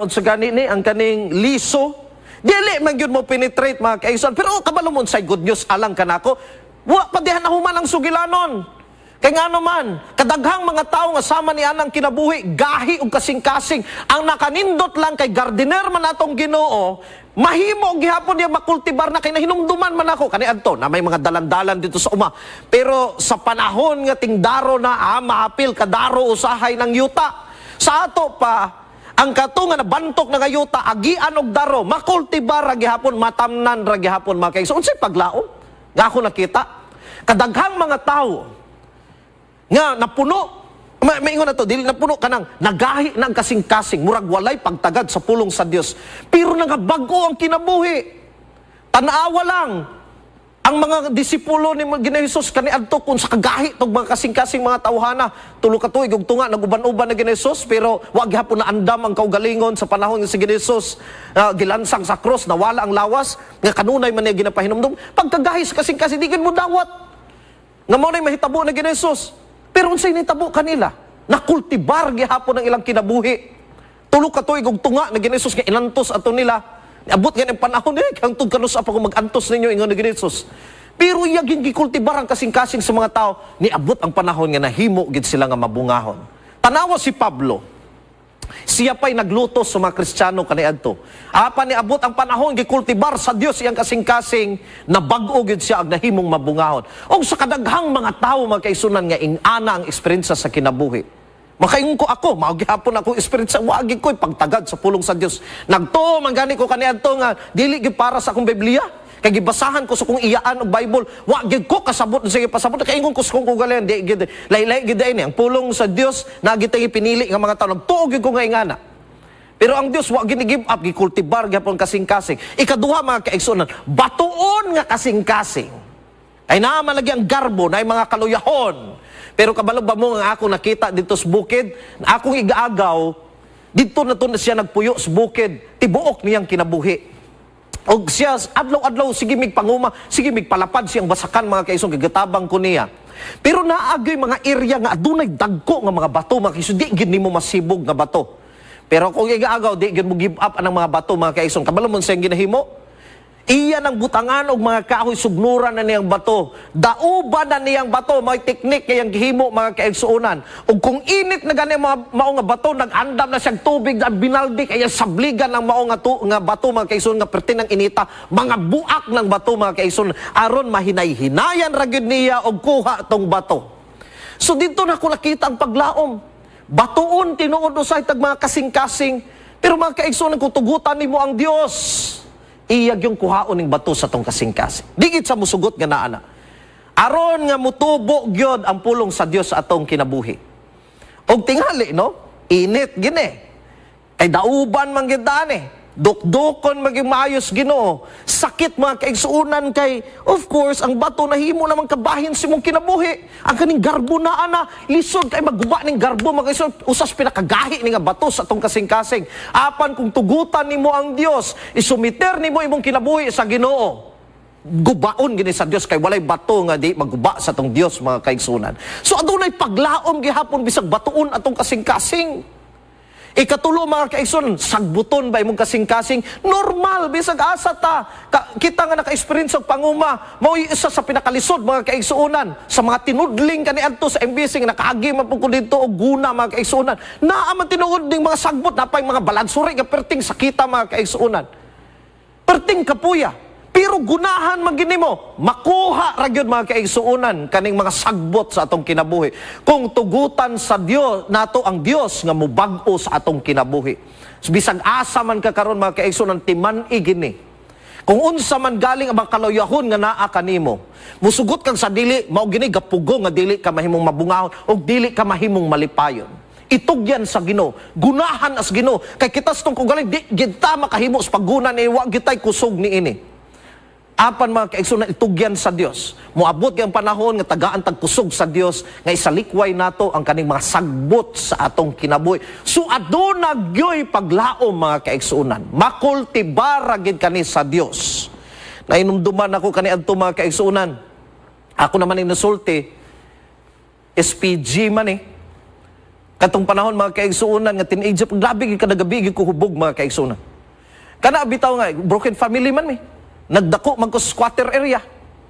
unsa gani ni, ang kaning liso, dili man gyud mo penetrate mga kaigsuonan. Pero kabalo mo sa good news alang kanako, wa pa diha na human ang sugilanon. Kaya nga naman, kadaghang mga tao nga sama ni anang kinabuhi, gahi o kasing-kasing, ang nakanindot lang kay gardener man atong Ginoo, mahimo gihapon niya makultibar na kay nahinumduman man ako kaniadto na may mga dalan-dalan dito sa uma. Pero sa panahon nga tingdaro na maapil kadaro usahay ng yuta. Sa ato pa ang kato nga nabantok na yuta agian og daro, makultibar ra gihapon, matamnan ra gihapon mga kaigsuon. Unsay paglaom? Nga ako nakita, kadaghang mga tao nga napuno, maingon na to, dili napuno ka nang nagahi ng kasing-kasing, murag walay pagtagad sa pulong sa Dios. Pero nagabago ang kinabuhi. Tanawa lang ang mga disipulo ni Ginoong Hesus kaniadto kun sa kagahi tog mga kasing-kasing mga tawhana. Tulo ka tuig ug tunga naguban-uban na Ginoong Hesus, pero wa gyapon na andam ang kaugalingon sa panahon nga si Ginoong Hesus gilansang sa cross, nawala ang lawas nga kanunay man niya ginapahinumdum. Pagkagahi sa kasing-kasing di gid mo dawat. Nga mao nay mahitabo na Ginoong Hesus. Pero unsay nitabo kanila? Nakultibar gihapon ang ilang kinabuhi. Tulo ka tuig og tunga na gini Jesus nga inantos ato nila. Abot nga ng panahon hangtod kanos pa ko mag-antos ninyo ingon ni Jesus. Pero iyang gikultibar ang kasing-kasing sa mga tao, niabot ang panahon nga nahimo gid sila nga mabungahon. Tanawa si Pablo. Siya pa'y nagluto sa mga Kristiyano kaniadto. Apan niabot ang panahon gikultibar sa Dios iyang kasing-kasing na bag-o gid siya ag nahimong mabungahon. Og sa kadaghang mga tawo mga kaisunan nga ingana ang eksperyensya sa kinabuhi. Makaingon ko ako, maugihapon ako espiritu sa wagi ko'y pagtagad sa pulong sa Dios. Nagto, manggani ko kaniadto nga, dili gid para sa akong Biblia. Kay gibasahan ko sa kong iyaan og Bible, wagi ko kasabot sige pasabot kaingon ko sa kong kugalian, di gid laylay gid ini ang pulong sa Dios na gitay pinili nga mga tawo. Nagtuog gid ko nga ingana. Pero ang Dios wa gid give up, gikultibar gyapon kasing-kasing. Ikaduha mga kaigsunan, batuon nga kasing-kasing. Ay naman lagi ang garbo na mga kaluyahon. Pero kabalo ba mo nga ako nakita dito sa bukid, na akong igaagaw, dito na to na siya nagpuyo sa bukid, tibuok niyang kinabuhi. O siya, adlaw-adlaw, sige mig panguma, sige mig palapad siyang basakan mga kaisong, kagatabang ko niya. Pero naagay mga area nga adunay dagko nga mga bato, mga kaisong, di gid nimo masibog nga bato. Pero kung igaagaw, di gid mo give up ang mga bato mga kaisong, kabalo mo siyang ginahimo, iyan ang butangan og mga kahoy sugnuran na niyang bato. Dauban na niyang bato, may teknik kayang gihimo mga kaigsuunan. Ug kung init na gani mga mao nga bato, nag-andam na siyang tubig na binaldi kaya sabligan ng mao nga bato mga kaigsuunan nga perti ng inita, mga buak ng bato mga kaigsuunan aron mahinay-hinayan ra gyud niya og kuha tong bato. So dito na ko nakita ang paglaom. Batuon tinuod usay tag mga kasing-kasing, pero mga kaigsuunan kung tugutan nimo ang Dios, iyag yung kuhaon ng bato sa tong kasing-kasing. Digit sa musugot nga naana. Aron nga mutubo gyud ang pulong sa Dios sa atong kinabuhi. Og tingali no, init gini. Kay dauban man gyud ani. Dukdukon maging maayos Ginoo. Sakit mga kaigsuunan kay of course ang bato nahimo naman kabahin si mong kinabuhi. Ang kaning garbo na ana, lisod kay magguba ning garbo mga kaigsuunan, usas pinakagahi ni nga bato sa atong kasing-kasing. Apan kung tugutan nimo ang Dios, isumiter nimo imong kinabuhi sa Ginoo, gubaon gini sa Dios kay walay bato nga di magguba sa atong Dios mga kaigsuunan. So adunay paglaom gihapon bisag batuon atong kasing-kasing. Ikatulo mga kaigsunan, sagbuton ba imong kasing-kasing? Normal, bisag asa ta. Kita nga naka-experience og panguma, mao isa sa pinakalisod mga kaigsunan. Sa mga tinudling kaniadto sa MBC nga nakaagi man pud ko dito og guna mga kaigsunan. Naa man tinuod ning mga sagbot, napay mga balansuri nga perting sakita mga kaigsunan. Perting kapuya. Pero gunahan man gini mo, makuha ra gyud mga kaigsuunan kaning mga sagbot sa atong kinabuhi. Kung tugutan sa Dios nato ang Dios nga mubag-o sa atong kinabuhi. So, bisag asa man ka karon mga kaigsuunan timan-i gini. Kung unsa man galing ang mga kaluyahon nga naa kanimo, musugot kang sa dili mao gini gapugo nga dili ka mahimong mabungahon og dili ka mahimong malipayon. Itugyan sa Ginoo, gunahan as Ginoo. Kay kitas tong kugaling di gid ta makahimo sa pagguna ni wa gitay kusog ni ini. Apan mga kaigsunan itugyan sa Dios. Moabot ang panahon nga tagaan tagkusog sa Dios nga isalikway nato ang kaning mga sagbot sa atong kinabuhi. So aduna gyoy paglaom mga kaigsunan. Makultibar gid kani sa Dios. Nainumduman ako kani adto mga kaigsunan. Ako naman ang nasulti SPG man Katong panahon mga kaigsunan nga teenager, grabe gid kada gabi gid ko hubog mga kaigsunan. Kana bitaw nga broken family man nagdako man ko sa squatter area.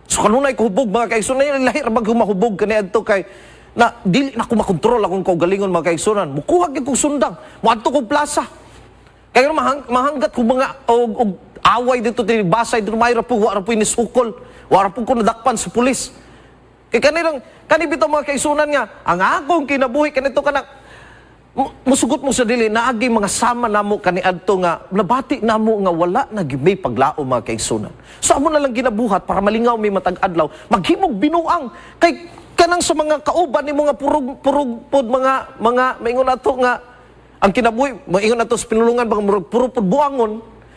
So kanunay ko hubog mga kaigsunan, lahir mag humahubog kani adto kay na dili na ko makontrol akong kaugalingon mga kaigsunan. Mukuha gyud kog sundang, moadto kog plaza. Kay mahanggat ko mga og away dito ti basay dito mayra po wa ra po inisukol. Wa ra po ko nadakpan sa pulis. Kay kani bitaw mga kaigsunan nga ang akong kinabuhi kanito kana musugot mo sa dili naagi mga sama namo kaniadto nga nabati namo nga wala na may paglaom mga kaigsunan. So amo na lang ginabuhat para malingaw may matag adlaw, maghimog binuang kay kanang sa mga kauban nimo nga purog pod mga maingon ato nga ang kinabuhi maingon ato sa pinulungan mga puro pod buangon.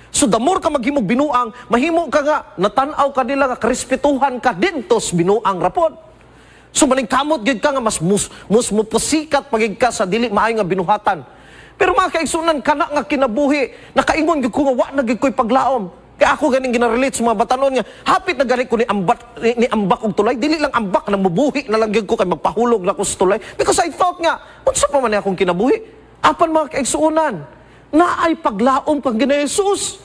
So the more ka maghimog binuang, mahimo ka nga natanaw ka nila nga karespetuhan ka dintos binuang rapod. So maningkamot gid ka nga mas muposikat pagig ka sa dili maayo nga binuhatan. Pero mga kaigsunan kana nga kinabuhi, nakaingon gid ko nga wa na gid koy paglaom. Kaya ako ganing ginarelate sa mga batanon nga hapit na gani ko ni ambak og tulay, dili lang ambak na mubuhi na lang gid ko kay magpahulog na ko sa tulay because I thought nga unsa pa man akong kinabuhi. Apan mga kaigsunan, na ay paglaom pang Ginoong Hesus.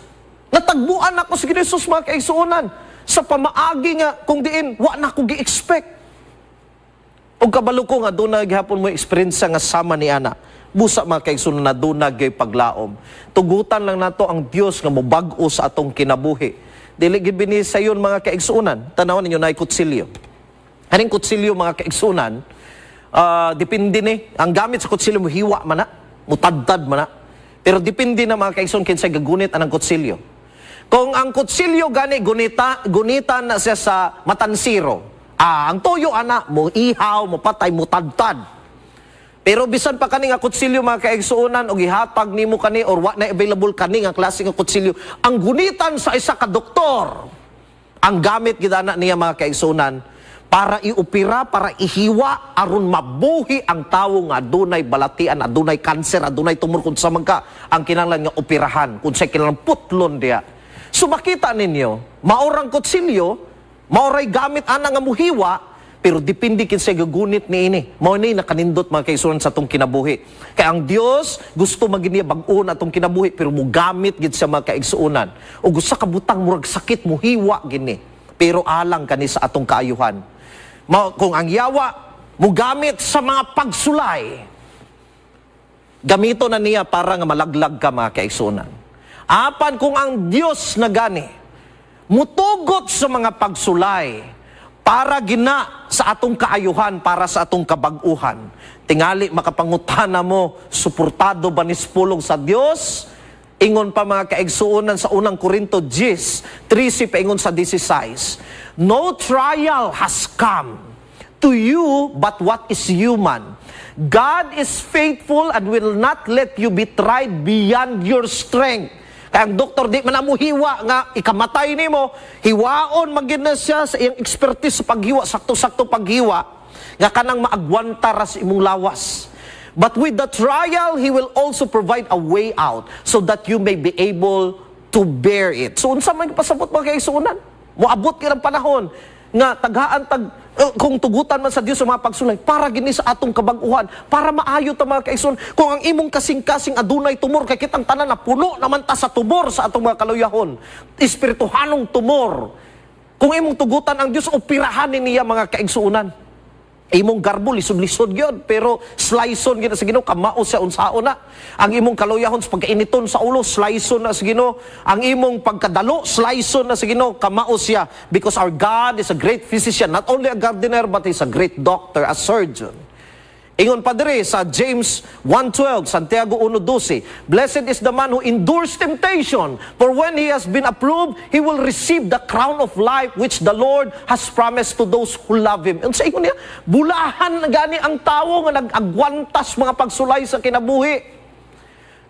Natagbuan ako sa Ginoong Hesus, mga kaigsuonan, sa pamaagi nga kung diin wa na ko gi-expect. Og kabalo ko nga doon na gihapon mo experience nga sama ni ana. Busa mga kaigsuonan na doon na gay paglaom. Tugutan lang nato ang Dios nga mobag-o sa atong kinabuhi. Dili gid bini sayon mga kaigsuonan. Tanawan ninyo na kutsilyo. Haning kutsilyo mga kaigsuonan, depende ni ang gamit sa kutsilyo mo hiwa man na, mutadtad man na. Pero depende na mga kaigsuonan kinsay gagunit anang kutsilyo. Kung ang kutsilyo gani gunitan na siya sa matansiro, ang toyo ana mo ihaw, mo patay, mo tadtad. Pero bisan pa kani nga kutsilyo mga kaigsuonan og ihatag nimo kani or wa na available kani nga klase nga kutsilyo, ang gunitan sa isa ka doktor, ang gamit gid ana niya mga kaigsuonan para iopera, para ihiwa aron mabuhi ang tawo nga adunay balatian, adunay kanser, adunay tumor kun sa magka ang kinahanglan nga operahan, kun sa kinahanglan putlon diya. So makita ninyo, maorang kutsilyo, maoray gamit ana nga muhiwa, pero depende kin sa gagunit ni ini. Mao ni nakanindot mga kaigsuonan sa atong kinabuhi. Kaya ang Dios gusto maginiya bag-on atong kinabuhi, pero mugamit gid sa mga kaigsuonan. O gusto ka butang murag sakit muhiwa gini, pero alang kani sa atong kaayuhan. Kung ang yawa mugamit sa mga pagsulay, gamito na niya para nga malaglag ka mga kaigsuonan. Apan kung ang Dios na gani, mutugot sa mga pagsulay, para gina sa atong kaayuhan, para sa atong kabag-uhan. Tingali makapangutana mo, suportado ba ni pulong sa Dios? Ingon pa mga kaigsuonan sa unang Korinto 10, 13 paingon sa 16. No trial has come to you but what is human. God is faithful and will not let you be tried beyond your strength. Kaya ang doktor di man amo hiwa nga ikamatay nimo, hiwaon magid na siya sa iyang expertise sa paghiwa, sakto-sakto paghiwa nga kanang maagwanta ra sa imong lawas. But with the trial, He will also provide a way out so that you may be able to bear it. So unsa man pasabot mga kaigsuonan? Moabot kirang panahon nga taghaan kung tugutan man sa Dios sa mga pagsulay para gini sa atong kabag-uhan, para maayo ta mga kaigsuonan. Kung ang imong kasing-kasing adunay tumor, kay kitang tanan na puno naman ta sa tumor sa atong mga kaluyahon, espirituhanong tumor. Kung imong tugutan ang Dios, operahan niya mga kaigsuonan. Imong garbo lisod-lisod gyud, pero sliceon gyud sa Ginoo, kamao siya unsaon na. Ang imong kaluyahon sa pagkainiton sa ulo, sliceon na sa Ginoo. Ang imong pagkadalo, sliceon na sa Ginoo, kamao siya, because our God is a great physician, not only a gardener but He's a great doctor, a surgeon. Ingon pa diri sa James 1:12, Santiago 1:12, blessed is the man who endures temptation, for when he has been approved, he will receive the crown of life which the Lord has promised to those who love Him. And sa ingon niya, bulahan gani ang tawo nga nag-agwantas mga pagsulay sa kinabuhi.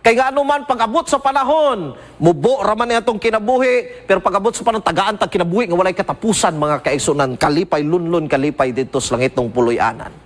Kay nga man pag-abot sa panahon, mubo raman niya itong kinabuhi, pero pag-abot sa panahon, tagaan tag kinabuhi nga walay katapusan mga kaigsuonan, kalipay, lunlun, kalipay dito sa langitong puloy-anan.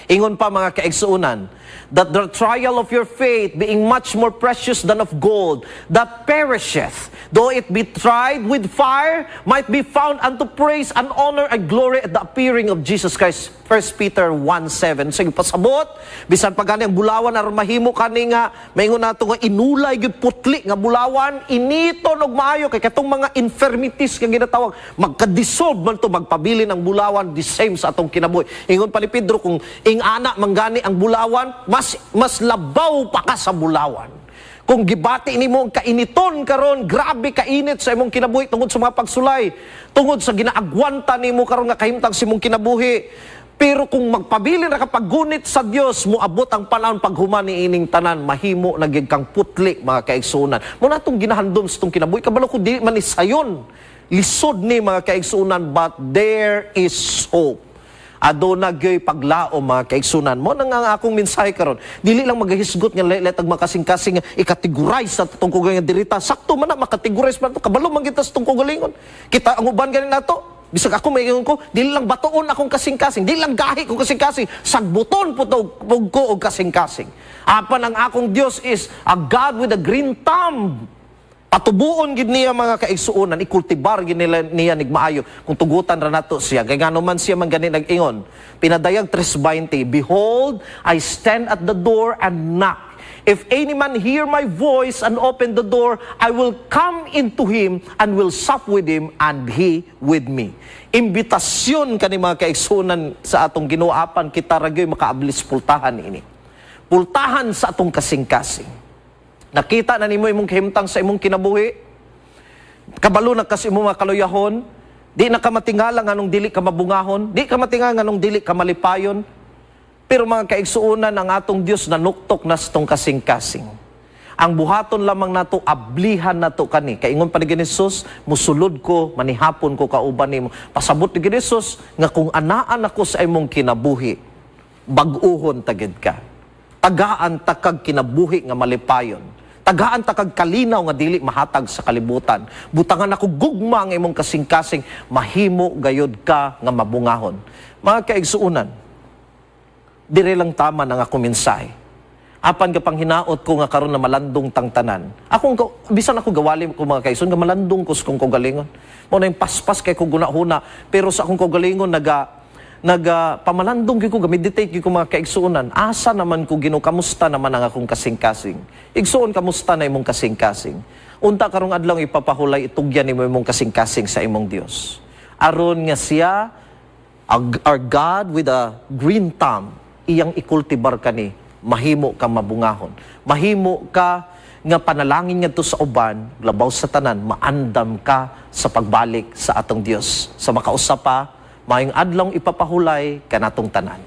Ingon pa mga kaigsuonan, that the trial of your faith being much more precious than of gold, that perisheth, though it be tried with fire, might be found unto praise and honor and glory at the appearing of Jesus Christ. 1 Peter 1:7. So pasabot, bisan pa gani ang bulawan aron mahimo kani nga maingon nato nga inulay gyud putli nga bulawan, initon og maayo kay katong mga infirmities nga ginatawag, magka-dissolve man to, magpabilin ang bulawan, the same sa atong kinabuhi. Ingon pa ni Pedro, kung ing-ana manggani ang bulawan, mas labaw pa ka sa bulawan. Kung gibati nimo ang kainiton karon, grabe kainit sa imong kinabuhi tungod sa mga pagsulay, tungod sa ginaagwanta nimo karon nga kahimtang sa imong kinabuhi. Pero kung magpabilin ra ka paggunit sa Dios, moabot ang panahon paghuman ni ining tanan, mahimo na gyud kang putli mga kaigsuonan. Mo natong ginahandom sa tong kinabuhi, kabalo ko dili man isayon. Lisod ni mga kaigsuonan, but there is hope. Aduna gyoy paglaom mga kaigsuonan. Mo nang ang akong mensahe karon, dili lang magahisgot nga letag makasing-kasing i-categorize sa tong kugalingon dirita. Sakto man na makategorize man to, kabalo man kita sa tong kugalingon. Kita ang uban ganin nato. Bisag ako maingon ko, dili lang batoon akong kasing-kasing, dili lang gahi kong kasing-kasing, sagbuton po ko og kasing-kasing. Apan ang akong Dios is a God with a green thumb. Patubuon gid niya mga kaigsuonan, ikultibar gid niya nigmaayo kung tugutan ra nato siya. Kay ngano man siya man gani nag-ingon, pinadayag 3:20, behold, I stand at the door and knock. If any man hear my voice and open the door, I will come into him and will sup with him and he with me. Imbitasyon kani mga kaigsunan sa atong ginuapan, kita ragyoy makaablis pultahan ini. Pultahan sa atong kasing-kasing. Nakita na nimo imong kahimtang sa imong kinabuhi, kabalo na kasi imong mga kaluyahon, di na ka matingala nga nung dili ka mabungahon, di ka matingala nga nung dili ka malipayon. Pero mga kaigsuunan, ang atong Diyos nanuktok na sa itong kasing-kasing. Ang buhaton lamang nato, ablihan nato kani. Kaingon pa ni Jesus, musulod ko, manihapon ko kauban nimo. Pasabot ni Jesus, nga kung anaan ako sa imong kinabuhi, bag-uhon tagid ka. Tagaan takag kinabuhi nga malipayon. Tagaan takag kalinaw nga dili mahatag sa kalibutan. Butangan ako gugma nga imong kasing-kasing, mahimo gayod ka nga mabungahon. Mga kaigsuunan, dire lang tama ng ako mensahe. Apan ka pang hinaot ko nga karon na malandong tangtanan. Bisan ako gawali ko mga kaigsuon, nga malandong ko sa kong kaugalingon. Muna yung paspas kay ko guna-huna, pero sa akong kaugalingon, pamalandong ko, meditate ko mga kaigsuunan. Asa naman ko kamusta naman ang akong kasing-kasing. Igsuon, kamusta na imong kasing-kasing. Unta karong adlaw ipapahulay, itugyan nimo imong kasing-kasing sa imong Dios. Aron nga siya, our God with a green thumb, iyang ikultibar kani, mahimo ka mabungahon. Mahimo ka nga panalangin ngadto sa uban, labaw sa tanan, maandam ka sa pagbalik sa atong Dios. Sa makausap pa, maayong adlaw ipapahulay kanatong tanan.